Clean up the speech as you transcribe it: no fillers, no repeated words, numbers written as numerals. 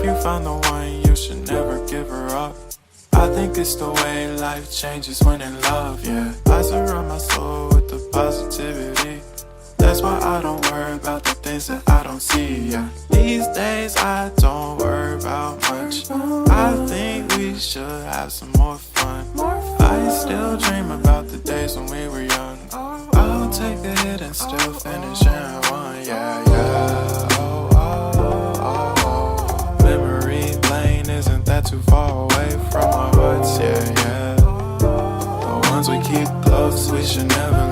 you found the one, you should never give her up. I think it's the way life changes when in love, yeah. I surround my soul with the positivity. That's why I don't worry about the things that I don't see, yeah. These days I don't worry about much. I think we should have some more fun. I still dream about the days when we were young. I'll take a hit and still finish in one, yeah, yeah. Oh, oh, oh, oh. Memory lane isn't that too far away from our hearts, yeah, yeah. The ones we keep close, we should never